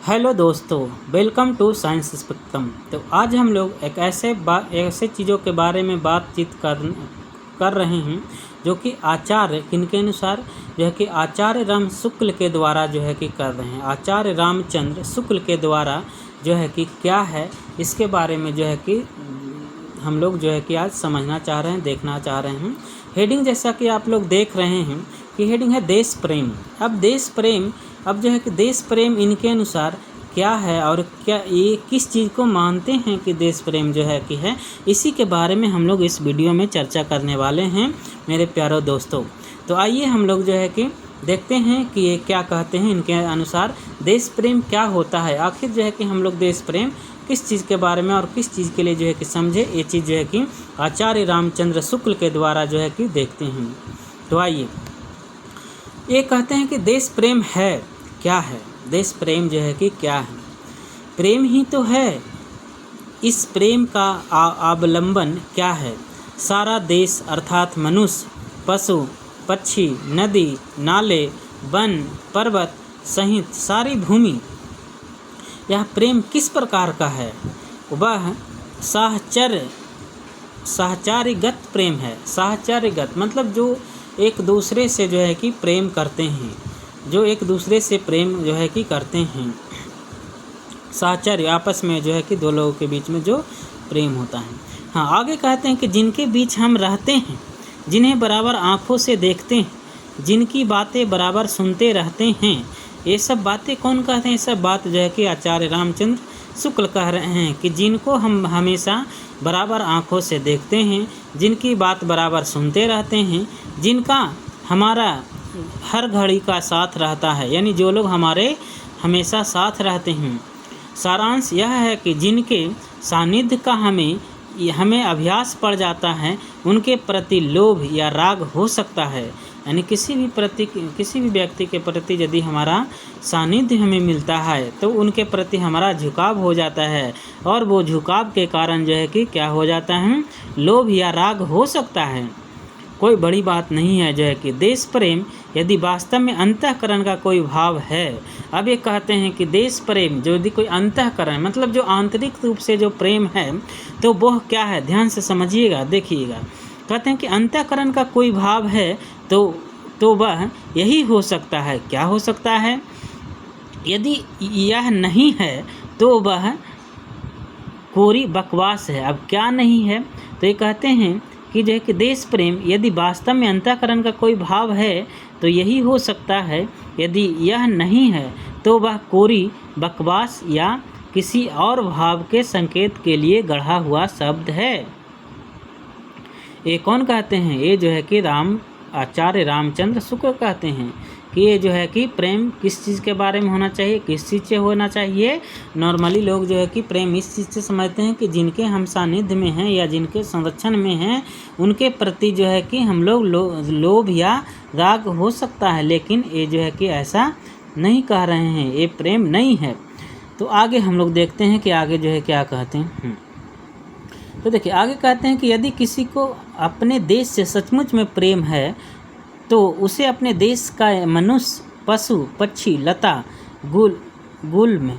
Hello दोस्तों, welcome to science spectrum. तो आज हम लोग एक ऐसे चीज़ों के बारे में बातचीत कर रहे हैं जो कि आचार्य किनके अनुसार जो है कि आचार्य राम शुक्ल के द्वारा जो है कि कर रहे हैं। आचार्य रामचंद्र शुक्ल के द्वारा जो है कि क्या है, इसके बारे में जो है कि हम लोग जो है कि आज समझना चाह रहे हैं, देखना चाह रहे हैं। हेडिंग जैसा कि आप लोग देख रहे हैं कि हेडिंग है देश प्रेम। अब जो है कि देश प्रेम इनके अनुसार क्या है और क्या ये किस चीज़ को मानते हैं कि देश प्रेम जो है कि है, इसी के बारे में हम लोग इस वीडियो में चर्चा करने वाले हैं मेरे प्यारे दोस्तों। तो आइए हम लोग जो है कि देखते हैं कि ये क्या कहते हैं इनके अनुसार देश प्रेम क्या होता है। आखिर जो है कि हम लोग देश प्रेम किस चीज़ के बारे में और किस चीज़ के लिए जो है कि समझे, ये चीज़ जो है कि आचार्य रामचंद्र शुक्ल के द्वारा जो है कि देखते हैं। तो आइए, ये कहते हैं कि देश प्रेम है क्या है। देश प्रेम जो है कि क्या है, प्रेम ही तो है। इस प्रेम का अवलंबन क्या है। सारा देश अर्थात मनुष्य, पशु पक्षी, नदी नाले, वन पर्वत सहित सारी भूमि, यह प्रेम किस प्रकार का है। वह साहचर्यगत प्रेम है। साहचर्यगत मतलब जो एक दूसरे से जो है कि प्रेम करते हैं, जो एक दूसरे से प्रेम जो है कि करते हैं। साहचर्य आपस में जो है कि दो लोगों के बीच में जो प्रेम होता है। हाँ, आगे कहते हैं कि जिनके बीच हम रहते हैं, जिन्हें बराबर आँखों से देखते हैं, जिनकी बातें बराबर सुनते रहते हैं। ये सब बातें कौन कहते हैं? ये सब बात जो है कि आचार्य रामचंद्र शुक्ल कह रहे हैं कि जिनको हम हमेशा बराबर आँखों से देखते हैं, जिनकी बात बराबर सुनते रहते हैं, जिनका हमारा हर घड़ी का साथ रहता है, यानी जो लोग हमारे हमेशा साथ रहते हैं। सारांश यह है कि जिनके सानिध्य का हमें अभ्यास पड़ जाता है, उनके प्रति लोभ या राग हो सकता है। यानी किसी भी व्यक्ति के प्रति यदि हमारा सानिध्य हमें मिलता है तो उनके प्रति हमारा झुकाव हो जाता है, और वो झुकाव के कारण जो है कि क्या हो जाता है, लोभ या राग हो सकता है। कोई बड़ी बात नहीं है जो है कि देश प्रेम यदि वास्तव में अंतःकरण का कोई भाव है। अब ये कहते हैं कि देश प्रेम जो यदि कोई अंतःकरण मतलब जो आंतरिक रूप से जो प्रेम है, तो वह क्या है, ध्यान से समझिएगा, देखिएगा। कहते हैं कि अंतःकरण का कोई भाव है तो वह यही हो सकता है। क्या हो सकता है? यदि यह नहीं है तो वह कोरी बकवास है। अब क्या नहीं है? तो ये कहते हैं कि जो है कि देश प्रेम यदि वास्तव में अंतःकरण का कोई भाव है तो यही हो सकता है। यदि यह नहीं है तो वह कोरी बकवास या किसी और भाव के संकेत के लिए गढ़ा हुआ शब्द है। ये कौन कहते हैं? ये जो है कि आचार्य रामचंद्र शुक्ल कहते हैं कि ये जो है कि प्रेम किस चीज़ के बारे में होना चाहिए, किस चीज़ से होना चाहिए। नॉर्मली लोग जो है कि प्रेम इस चीज़ से समझते हैं कि जिनके हम सानिध्य में हैं या जिनके संरक्षण में हैं, उनके प्रति जो है कि हम लोग लोभ या राग हो सकता है। लेकिन ये जो है कि ऐसा नहीं कह रहे हैं, ये प्रेम नहीं है। तो आगे हम लोग देखते हैं कि आगे जो है क्या कहते हैं। तो देखिए, आगे कहते हैं कि यदि किसी को अपने देश से सचमुच में प्रेम है तो उसे अपने देश का मनुष्य, पशु पक्षी, लता गुल्म,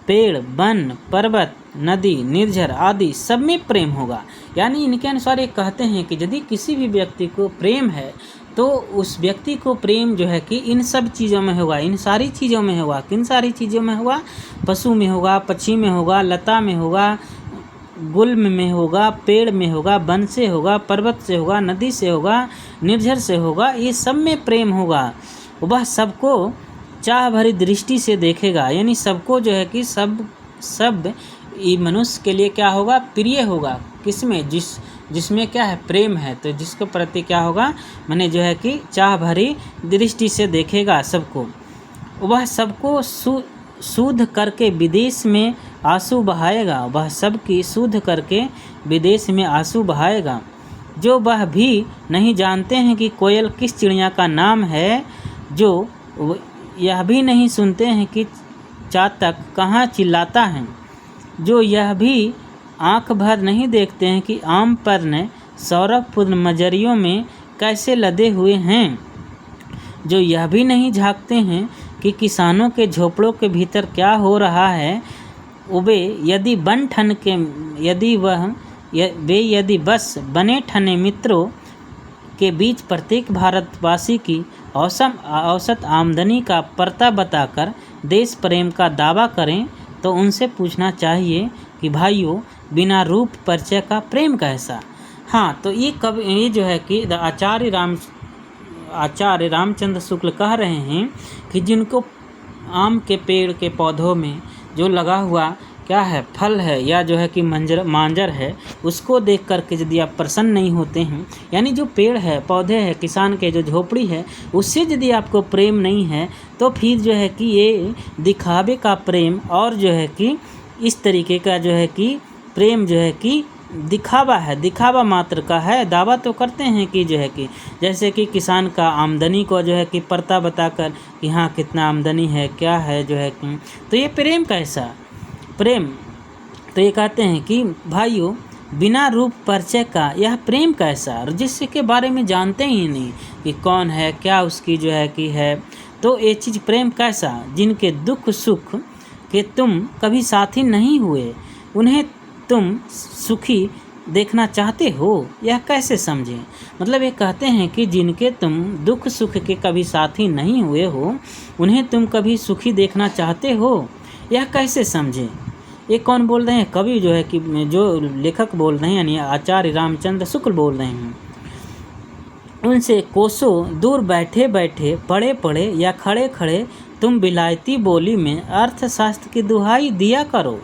पेड़, वन, पर्वत, नदी, निर्झर आदि सब में प्रेम होगा। यानी इनके अनुसार ये कहते हैं कि यदि किसी भी व्यक्ति को प्रेम है तो उस व्यक्ति को प्रेम जो है कि इन सब चीज़ों में होगा, इन सारी चीज़ों में होगा। किन सारी चीज़ों में होगा? पशु में होगा, पक्षी में होगा, लता में होगा, गुल्म में होगा, पेड़ में होगा, वन से होगा, पर्वत से होगा, नदी से होगा, निर्झर से होगा। ये सब में प्रेम होगा। वह सबको चाह भरी दृष्टि से देखेगा। यानी सबको जो है कि सब ये मनुष्य के लिए क्या होगा, प्रिय होगा। किसमें? जिसमें क्या है, प्रेम है। तो जिसके प्रति क्या होगा, माने जो है कि चाह भरी दृष्टि से देखेगा सबको। वह सबको शुद्ध करके विदेश में आंसू बहाएगा। वह सबकी शुद्ध करके विदेश में आंसू बहाएगा। जो वह भी नहीं जानते हैं कि कोयल किस चिड़िया का नाम है, जो यह भी नहीं सुनते हैं कि चातक कहाँ चिल्लाता है, जो यह भी आँख भर नहीं देखते हैं कि आम पर्ण सौरभपूर्ण मजरियों में कैसे लदे हुए हैं, जो यह भी नहीं झांकते हैं कि किसानों के झोपड़ों के भीतर क्या हो रहा है। वे यदि बन ठन के यदि बस बने ठने मित्रों के बीच प्रत्येक भारतवासी की औसत आमदनी का परता बताकर देश प्रेम का दावा करें तो उनसे पूछना चाहिए कि भाइयों, बिना रूप परिचय का प्रेम कैसा। हाँ, तो ये जो है कि आचार्य रामचंद्र शुक्ल कह रहे हैं कि जिनको आम के पेड़ के पौधों में जो लगा हुआ क्या है, फल है या जो है कि मांजर है, उसको देख कर के यदि आप प्रसन्न नहीं होते हैं, यानी जो पेड़ है, पौधे है, किसान के जो झोपड़ी है, उससे यदि आपको प्रेम नहीं है, तो फिर जो है कि ये दिखावे का प्रेम और जो है कि इस तरीके का जो है कि प्रेम जो है कि दिखावा है, दिखावा मात्र का है। दावा तो करते हैं कि जो है कि जैसे कि किसान का आमदनी को जो है कि परता बताकर कि हाँ कितना आमदनी है, क्या है जो है कि, तो ये प्रेम कैसा प्रेम। तो ये कहते हैं कि भाइयों, बिना रूप परिचय का यह प्रेम कैसा, और जिसके बारे में जानते ही नहीं कि कौन है, क्या उसकी जो है कि है, तो ये चीज़ प्रेम कैसा। जिनके दुख सुख के तुम कभी साथी नहीं हुए, उन्हें तुम सुखी देखना चाहते हो, यह कैसे समझें। मतलब ये कहते हैं कि जिनके तुम दुख सुख के कभी साथी नहीं हुए हो, उन्हें तुम कभी सुखी देखना चाहते हो, यह कैसे समझें। ये कौन बोल रहे हैं? कवि जो है कि जो लेखक बोल रहे हैं, यानी आचार्य रामचंद्र शुक्ल बोल रहे हैं। उनसे कोसों दूर बैठे बैठे, पड़े पड़े या खड़े खड़े तुम विलायती बोली में अर्थशास्त्र की दुहाई दिया करो,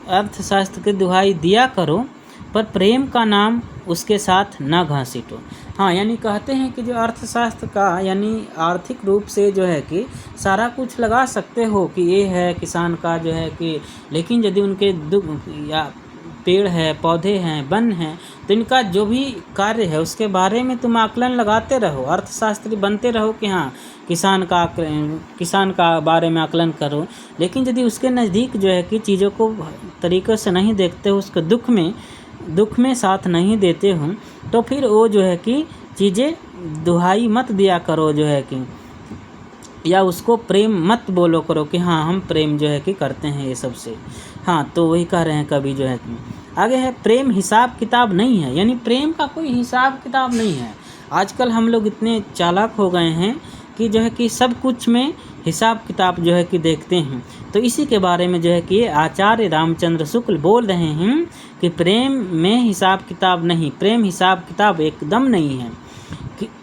अर्थशास्त्र की दुहाई दिया करो, पर प्रेम का नाम उसके साथ न घसीटो। हाँ, यानी कहते हैं कि जो अर्थशास्त्र का यानी आर्थिक रूप से जो है कि सारा कुछ लगा सकते हो कि ये है किसान का जो है कि, लेकिन यदि उनके दुख या पेड़ है, पौधे हैं, वन हैं, तो इनका जो भी कार्य है उसके बारे में तुम आकलन लगाते रहो, अर्थशास्त्री बनते रहो कि हाँ किसान का बारे में आकलन करो। लेकिन यदि उसके नज़दीक जो है कि चीज़ों को तरीक़े से नहीं देखते हो, उसके दुख में साथ नहीं देते हो, तो फिर वो जो है कि चीज़ें दुहाई मत दिया करो जो है कि, या उसको प्रेम मत बोलो करो कि हाँ हम प्रेम जो है कि करते हैं ये सब से। हाँ, तो वही कह रहे हैं कभी जो है कि आगे है, प्रेम हिसाब किताब नहीं है, यानी प्रेम का कोई हिसाब किताब नहीं है। आजकल हम लोग इतने चालाक हो गए हैं कि जो है कि सब कुछ में हिसाब किताब जो है कि देखते हैं। तो इसी के बारे में जो है कि आचार्य रामचंद्र शुक्ल बोल रहे हैं कि प्रेम में हिसाब किताब नहीं, प्रेम हिसाब किताब एकदम नहीं है।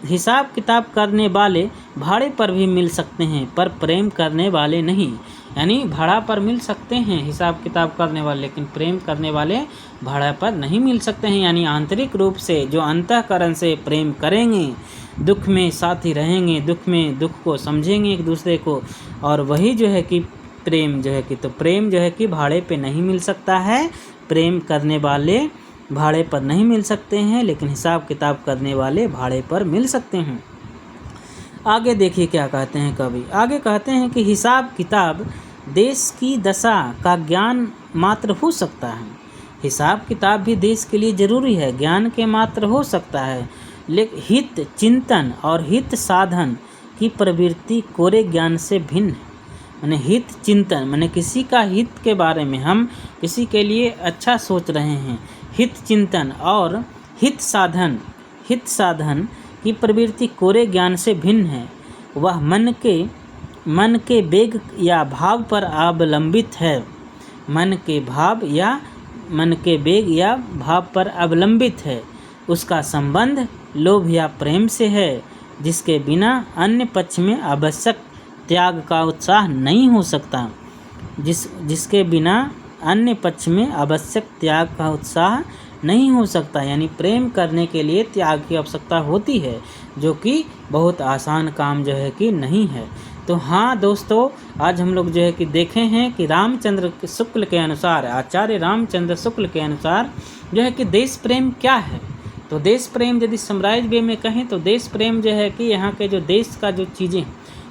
हिसाब किताब करने वाले भाड़े पर भी मिल सकते हैं, पर प्रेम करने वाले नहीं। यानी भाड़ा पर मिल सकते हैं हिसाब किताब करने वाले, लेकिन प्रेम करने वाले भाड़ा पर नहीं मिल सकते हैं। यानी आंतरिक रूप से जो अंतःकरण से प्रेम करेंगे, दुख में साथ ही रहेंगे, दुख में दुख को समझेंगे एक दूसरे को, और वही जो है कि प्रेम जो है कि, तो प्रेम जो है कि भाड़े पे नहीं मिल सकता है। प्रेम करने वाले भाड़े पर नहीं मिल सकते हैं, लेकिन हिसाब किताब करने वाले भाड़े पर मिल सकते हैं। आगे देखिए क्या कहते हैं कवि। आगे कहते हैं कि हिसाब किताब देश की दशा का ज्ञान मात्र हो सकता है। हिसाब किताब भी देश के लिए ज़रूरी है, ज्ञान के मात्र हो सकता है, लेकिन हित चिंतन और हित साधन की प्रवृत्ति कोरे ज्ञान से भिन्न है। माने हित चिंतन माने किसी का हित के बारे में, हम किसी के लिए अच्छा सोच रहे हैं, हित चिंतन और हित साधन की प्रवृत्ति कोरे ज्ञान से भिन्न है। वह मन के वेग या भाव पर अवलंबित है, मन के वेग या भाव पर अवलंबित है। उसका संबंध लोभ या प्रेम से है, जिसके बिना अन्य पक्ष में आवश्यक त्याग का उत्साह नहीं हो सकता, जिसके बिना अन्य पक्ष में आवश्यक त्याग का उत्साह नहीं हो सकता। यानी प्रेम करने के लिए त्याग की आवश्यकता होती है, जो कि बहुत आसान काम जो है कि नहीं है। तो हाँ दोस्तों, आज हम लोग जो है कि देखे हैं कि रामचंद्र शुक्ल के अनुसार, आचार्य रामचंद्र शुक्ल के अनुसार जो है कि देश प्रेम क्या है। तो देश प्रेम यदि समराइज वे में कहें तो देश प्रेम जो है कि यहाँ के जो देश का जो चीज़ें,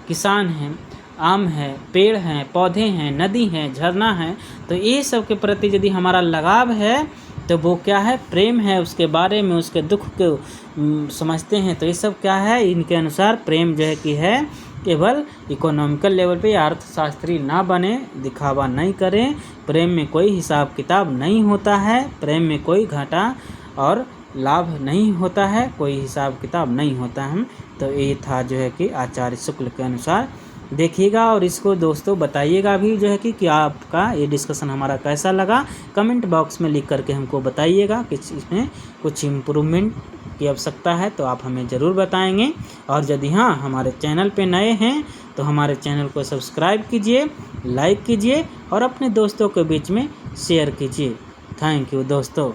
किसान हैं, आम है, पेड़ हैं, पौधे हैं, नदी हैं, झरना है, तो ये सब के प्रति यदि हमारा लगाव है तो वो क्या है, प्रेम है। उसके बारे में, उसके दुख को समझते हैं, तो ये सब क्या है, इनके अनुसार प्रेम जो है कि है केवल इकोनॉमिकल लेवल पे या अर्थशास्त्री ना बने, दिखावा नहीं करें। प्रेम में कोई हिसाब किताब नहीं होता है, प्रेम में कोई घाटा और लाभ नहीं होता है, कोई हिसाब किताब नहीं होता है। तो ये था जो है कि आचार्य शुक्ल के अनुसार। देखिएगा और इसको दोस्तों बताइएगा भी जो है कि क्या आपका ये डिस्कशन हमारा कैसा लगा। कमेंट बॉक्स में लिख करके हमको बताइएगा कि इसमें कुछ इम्प्रूवमेंट की आवश्यकता है तो आप हमें ज़रूर बताएंगे। और यदि हाँ हमारे चैनल पे नए हैं तो हमारे चैनल को सब्सक्राइब कीजिए, लाइक कीजिए और अपने दोस्तों के बीच में शेयर कीजिए। थैंक यू दोस्तों।